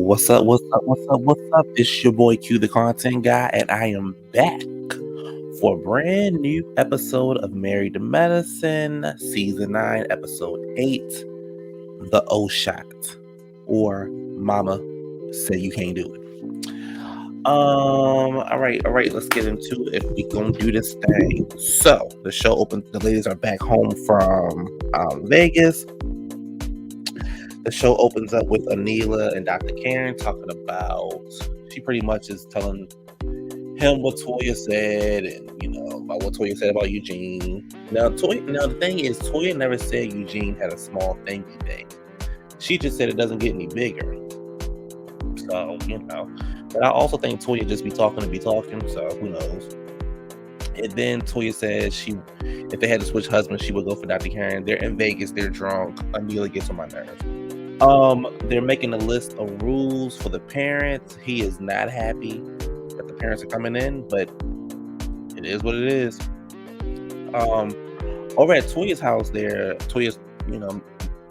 What's up? What's up? What's up? What's up? It's your boy Q, the content guy, and I am back for a brand new episode of Married to Medicine, Season 9, Episode 8, The O Shot, or Mama Say You Can't Do it. All right, let's get into it. If we gonna do this thing. So, the show opens, the ladies are back home from Vegas. The show opens up with Anila and Dr. Karen talking about, she pretty much is telling him what Toya said, and about what Toya said about Eugene. Now the thing is, Toya never said Eugene had a small thingy thing. She just said it doesn't get any bigger. So, But I also think Toya just be talking to be talking, so who knows. And then Toya says if they had to switch husbands, she would go for Dr. Karen. They're in Vegas, they're drunk. Anila gets on my nerves. They're making a list of rules for the parents. He is not happy that the parents are coming in, but it is what it is. Over at Toya's house there, Toya's,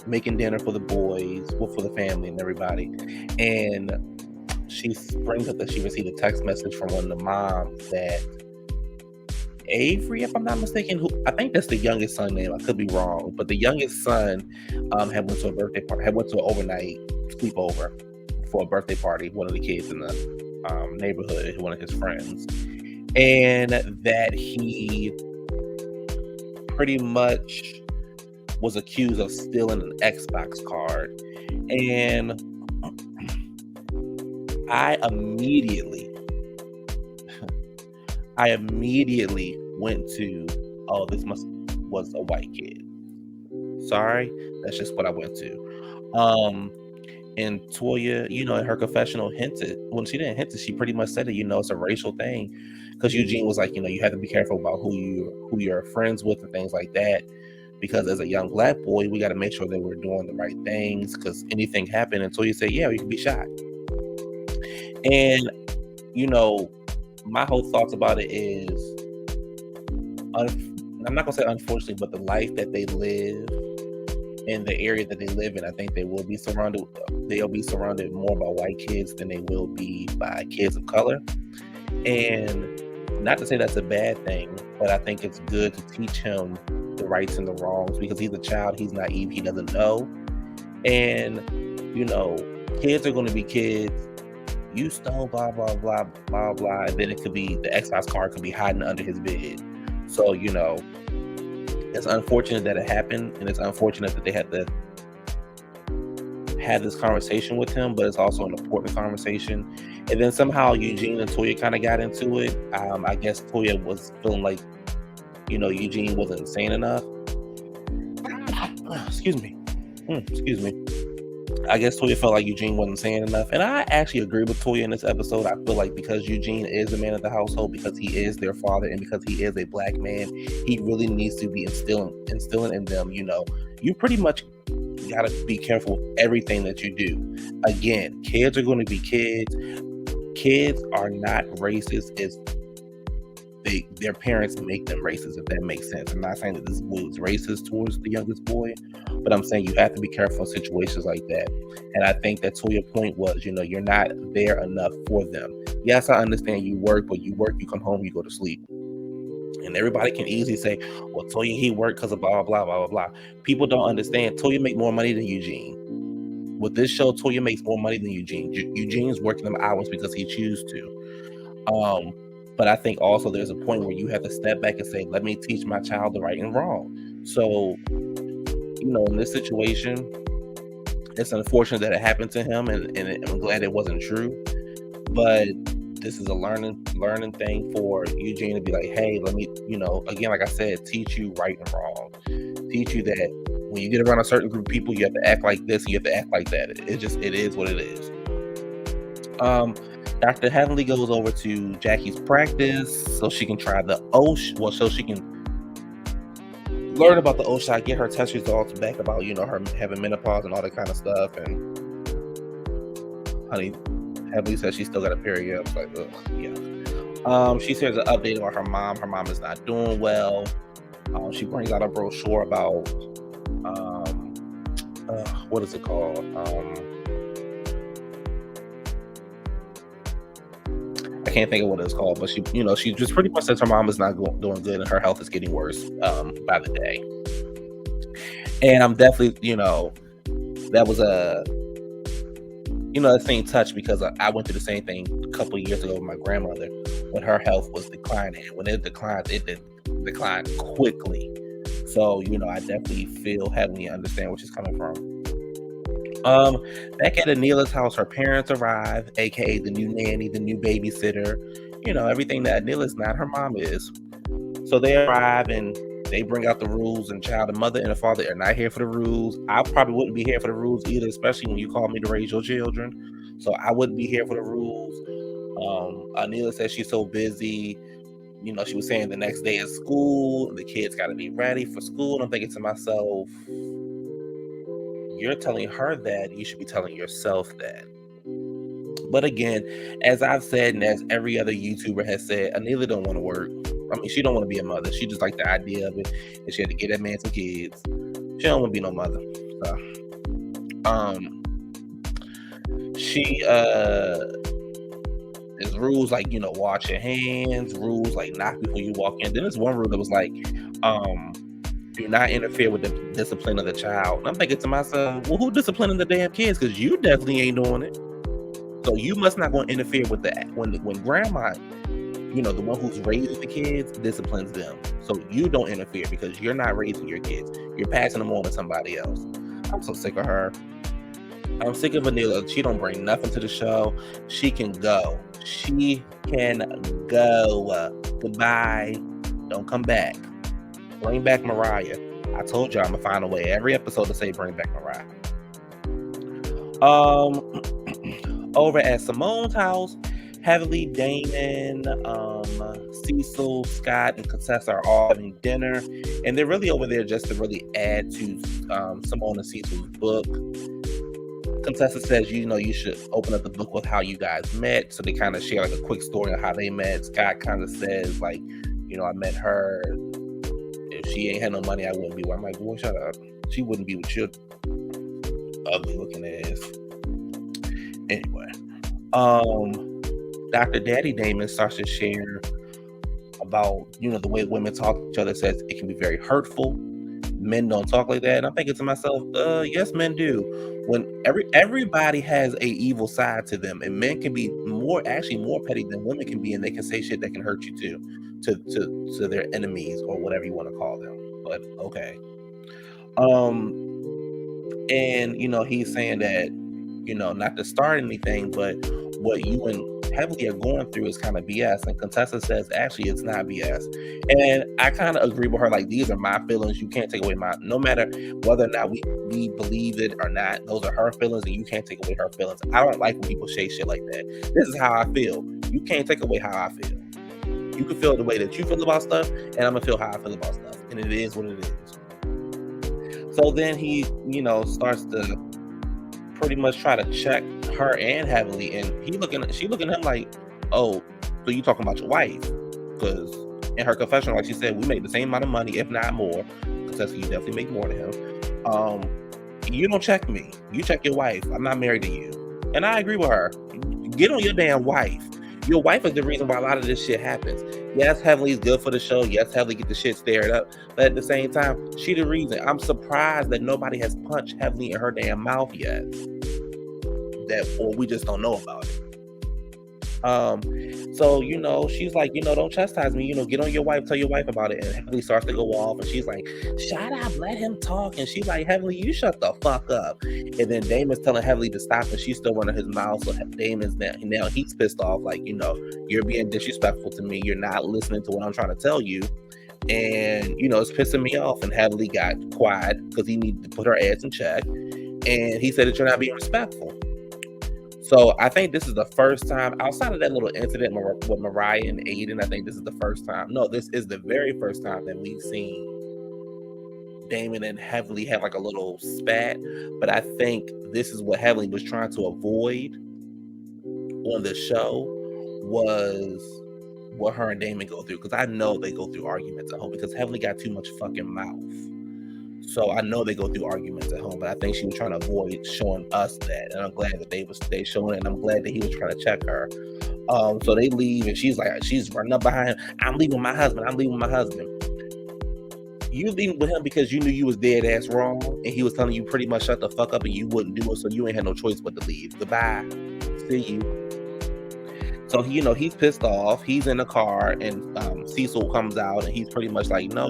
making dinner for the boys, for the family and everybody. And she brings up that she received a text message from one of the moms that Avery, if I'm not mistaken, who I think that's the youngest son name. I could be wrong, but the youngest son had went to a birthday party, had went to an overnight sleepover for a birthday party. One of the kids in the neighborhood, one of his friends, and that he pretty much was accused of stealing an Xbox card. And I immediately went to, oh, this was a white kid. Sorry, that's just what I went to. And Toya, in her confessional hinted, well, she didn't hint it, she pretty much said it, it's a racial thing. Because Eugene was like, you have to be careful about who you're friends with and things like that. Because as a young black boy, we got to make sure that we're doing the right things. Because anything happened, and Toya said, yeah, you can be shot. And, my whole thoughts about it is, I'm not gonna say unfortunately, but the life that they live in the area that they live in, I think they'll be surrounded more by white kids than they will be by kids of color. And not to say that's a bad thing, but I think it's good to teach him the rights and the wrongs, because he's a child, he's naive, he doesn't know. And kids are going to be kids. You stole blah blah blah blah blah, and then it could be the Xbox card could be hiding under his bed. So it's unfortunate that it happened, and it's unfortunate that they had to have this conversation with him, but it's also an important conversation. And then somehow Eugene and Toya kind of got into it. I guess Toya was feeling like Eugene wasn't sane enough. Excuse me. I guess Toya felt like Eugene wasn't saying enough. And I actually agree with Toya in this episode. I feel like because Eugene is the man of the household, because he is their father, and because he is a black man, he really needs to be instilling in them, you pretty much got to be careful with everything that you do. Again, kids are going to be kids. Kids are not racist. It's their parents make them racist, if that makes sense. I'm not saying that this boy was racist towards the youngest boy, but I'm saying you have to be careful in situations like that. And I think that Toya's point was, you're not there enough for them. Yes, I understand you work, but you come home, you go to sleep. And everybody can easily say, well, Toya, he worked because of blah, blah, blah, blah, blah. People don't understand. Toya make more money than Eugene. With this show, Toya makes more money than Eugene. Eugene's working them hours because he chooses to. But I think also there's a point where you have to step back and say, let me teach my child the right and wrong. So, in this situation, it's unfortunate that it happened to him, and I'm glad it wasn't true. But this is a learning thing for Eugene to be like, hey, let me, again, like I said, teach you right and wrong. Teach you that when you get around a certain group of people, you have to act like this, and you have to act like that. It is what it is. Dr. Heavenly goes over to Jackie's practice so she can try the so she can learn about the O shot, get her test results back about, her having menopause and all that kind of stuff. And honey, Heavenly says she still got a period. I was like, ugh, yeah. She shares an update about her mom. Her mom is not doing well. She brings out a brochure about, what is it called? I can't think of what it's called, but she just pretty much says her mom is not doing good and her health is getting worse by the day. And I'm definitely, that was the same touch because I went through the same thing a couple of years ago with my grandmother when her health was declining. When it declined, it did decline quickly. So, I definitely feel heavily understand where she's coming from. Back at Anila's house, her parents arrive, aka the new nanny, the new babysitter, everything that Anila's not, her mom is. So they arrive and they bring out the rules, and child, the mother and the father are not here for the rules. I probably wouldn't be here for the rules either, especially when you call me to raise your children. So I wouldn't be here for the rules. Anila says she's so busy. She was saying the next day is school, the kids got to be ready for school. And I'm thinking to myself, you're telling her that, you should be telling yourself that. But again, as I've said, and as every other YouTuber has said, Anila don't want to work. I mean, she don't want to be a mother. She just like the idea of it, and she had to get that man some kids. She don't want to be no mother. She there's rules like, wash your hands, rules like knock before you walk in. Then there's one rule that was like, do not interfere with the discipline of the child. And I'm thinking to myself, well, who disciplining the damn kids? Because you definitely ain't doing it. So you must not going to interfere with that. When grandma, the one who's raising the kids, disciplines them. So you don't interfere because you're not raising your kids. You're passing them on to somebody else. I'm so sick of her. I'm sick of Anila. She don't bring nothing to the show. She can go. She can go. Goodbye. Don't come back. Bring back Mariah. I told you I'm gonna find a way every episode to say bring back Mariah. Over at Simone's house, Heavenly, Damon, Cecil, Scott, and Contessa are all having dinner, and they're really over there just to really add to Simone and Cecil's book. Contessa says, you should open up the book with how you guys met, so they kind of share like a quick story of how they met. Scott kind of says like, I met her. If she ain't had no money, I wouldn't be with her. I'm like, boy, shut up. She wouldn't be with your ugly looking ass. Anyway, Dr. Daddy Damon starts to share about, the way women talk to each other. Says it can be very hurtful. Men don't talk like that. And I'm thinking to myself, yes, men do. When everybody has a evil side to them, and men can be more petty than women can be, and they can say shit that can hurt you too, to their enemies or whatever you want to call them. But okay. And he's saying that, not to start anything, but what you and Heavenly are going through is kind of BS. And Contessa says, actually, it's not BS. And I kind of agree with her. Like, these are my feelings. You can't take away no matter whether or not we believe it or not, those are her feelings, and you can't take away her feelings. I don't like when people say shit like that. This is how I feel. You can't take away how I feel. You can feel the way that you feel about stuff, and I'm going to feel how I feel about stuff. And it is what it is. So then he, starts to pretty much try to check her and Heavenly, and she looking at him like, oh, so you talking about your wife? Because in her confession, like she said, we make the same amount of money, if not more. Because you definitely make more than him. You don't check me. You check your wife. I'm not married to you. And I agree with her. Get on your damn wife. Your wife is the reason why a lot of this shit happens. Yes, Heavenly's good for the show. Yes, Heavenly get the shit stirred up. But at the same time, she the reason. I'm surprised that nobody has punched Heavenly in her damn mouth yet. Or we just don't know about it. So, she's like, don't chastise me, get on your wife, tell your wife about it. And Heavenly starts to go off, and she's like, shut up, let him talk. And she's like, Heavenly, you shut the fuck up. And then Damon's telling Heavenly to stop, and she's still running his mouth. So Damon's now he's pissed off, like, you're being disrespectful to me. You're not listening to what I'm trying to tell you. And, it's pissing me off. And Heavenly got quiet because he needed to put her ass in check. And he said that you're not being respectful. So I think this is the first time, outside of that little incident with Mariah and Aiden, I think this is the first time. No, this is the very first time that we've seen Damon and Heavenly have like a little spat. But I think this is what Heavenly was trying to avoid on the show, was what her and Damon go through. Because I know they go through arguments at home because Heavenly got too much fucking mouth. So I know they go through arguments at home, but I think she was trying to avoid showing us that. And I'm glad that they showing it, and I'm glad that he was trying to check her. So they leave, and she's running up behind him. I'm leaving my husband. I'm leaving my husband. You leaving with him because you knew you was dead ass wrong, and he was telling you pretty much shut the fuck up, and you wouldn't do it, so you ain't had no choice but to leave. Goodbye. See you. So he's pissed off. He's in the car, and Cecil comes out, and he's pretty much like, no,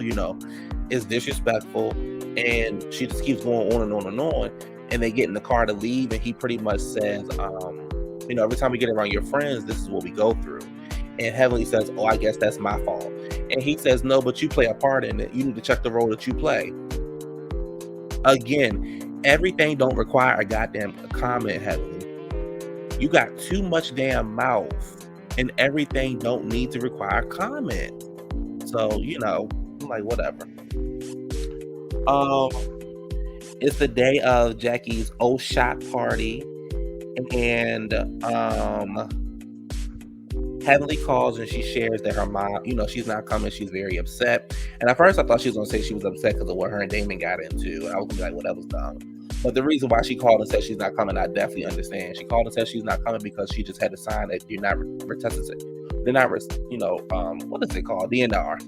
it's disrespectful, and she just keeps going on and on and on. And they get in the car to leave, and he pretty much says, every time we get around your friends, this is what we go through. And Heavenly says, oh, I guess that's my fault. And he says, no, but you play a part in it. You need to check the role that you play. Again, everything don't require a goddamn comment, Heavenly. You got too much damn mouth, and everything don't need to require comment. So, I'm like, whatever. It's the day of Jackie's shot party, and Heavenly calls and she shares that her mom, she's not coming. She's very upset. And at first I thought she was going to say she was upset because of what her and Damon got into. And I was going to be like, well, that was dumb. But the reason why she called and said she's not coming, I definitely understand. She called and said she's not coming because she just had to sign that you're not resuscitate. They're not, what is it called? DNR.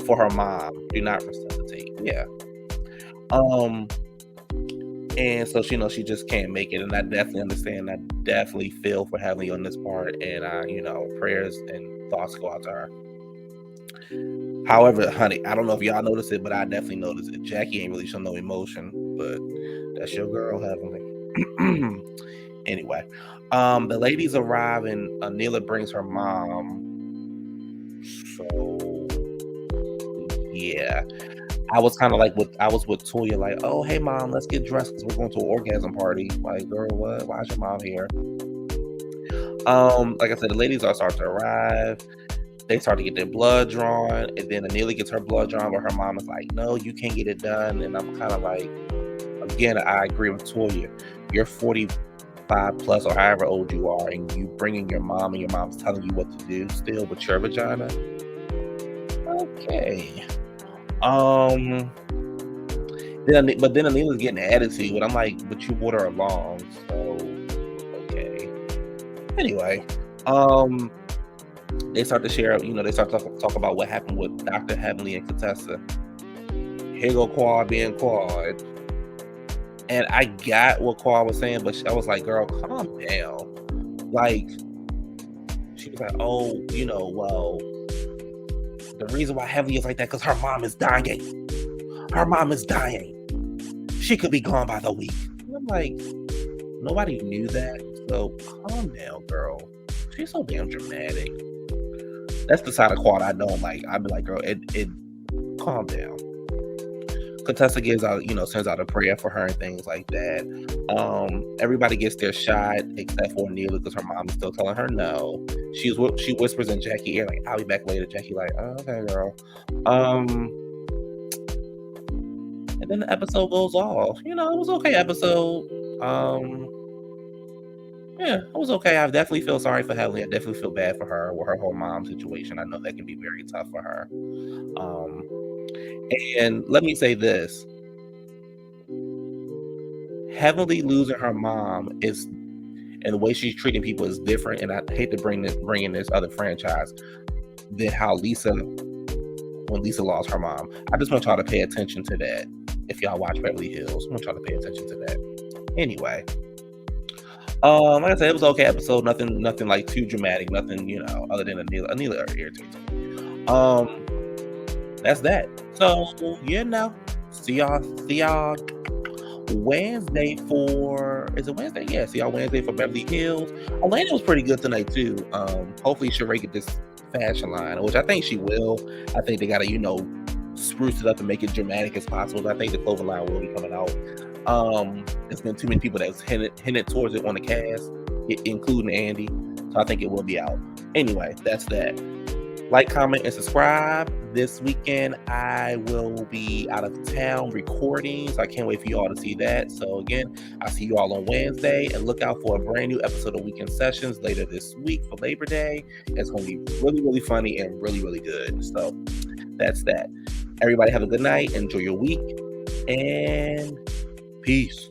For her mom. Do not resuscitate. Yeah. And so she just can't make it, and I definitely understand. I definitely feel for Heavenly on this part, and prayers and thoughts go out to her. However, honey, I don't know if y'all noticed it, but I definitely noticed it. Jackie ain't really showing no emotion, but that's your girl, Heavenly. Anyway, the ladies arrive, and Anila brings her mom. So yeah. I was kind of like with Toya, like, oh, hey, mom, let's get dressed because we're going to an orgasm party. Like, girl, what? Why's your mom here? Like I said, the ladies are starting to arrive. They start to get their blood drawn, and then Anila gets her blood drawn, but her mom is like, no, you can't get it done. And I'm kind of like, again, I agree with Toya. You're 45 plus or however old you are, and you bringing your mom, and your mom's telling you what to do still with your vagina. Okay. But then Anila's getting an attitude, but I'm like, but you brought her along, so okay. Anyway, they start to share, they start to talk about what happened with Dr. Heavenly and Contessa. Here go Quad being Quad. And I got what Quad was saying, but I was like, girl, calm down. Like, she was like, oh, well, the reason why Heavenly is like that because her mom is dying. Her mom is dying. She could be gone by the week. And I'm like, nobody knew that. So calm down, girl. She's so damn dramatic. That's the side of Quad I don't like. I'd be like, girl, it calm down. Contessa gives out, sends out a prayer for her and things like that. Everybody gets their shot except for Anila because her mom is still telling her no. She whispers in Jackie's ear like, "I'll be back later." Jackie like, oh, "Okay, girl." And then the episode goes off. It was okay episode. Yeah, it was okay. I definitely feel sorry for Heavenly. I definitely feel bad for her with her whole mom situation. I know that can be very tough for her. And let me say this. Heavenly losing her mom is, and the way she's treating people is different. And I hate to bring in this other franchise than how when Lisa lost her mom. I just want y'all to pay attention to that. If y'all watch Beverly Hills, I want y'all to pay attention to that. Anyway, like I said, it was an okay episode. Nothing like too dramatic. Nothing, other than Anila irritating. That's that. So see y'all Wednesday for, is it Wednesday? Yeah, see y'all Wednesday for Beverly Hills. Elena was pretty good tonight too. Hopefully she'll rake it this fashion line, which I think she will. I think they gotta, spruce it up and make it dramatic as possible. I think the clothing line will be coming out. There's been too many people that's hinted towards it on the cast, including Andy. So I think it will be out. Anyway, that's that. Like, comment, and subscribe. This weekend, I will be out of town recording, so I can't wait for you all to see that. So again, I'll see you all on Wednesday, and look out for a brand new episode of Weekend Sessions later this week for Labor Day. It's going to be really, really funny and really, really good. So that's that. Everybody have a good night. Enjoy your week, and peace.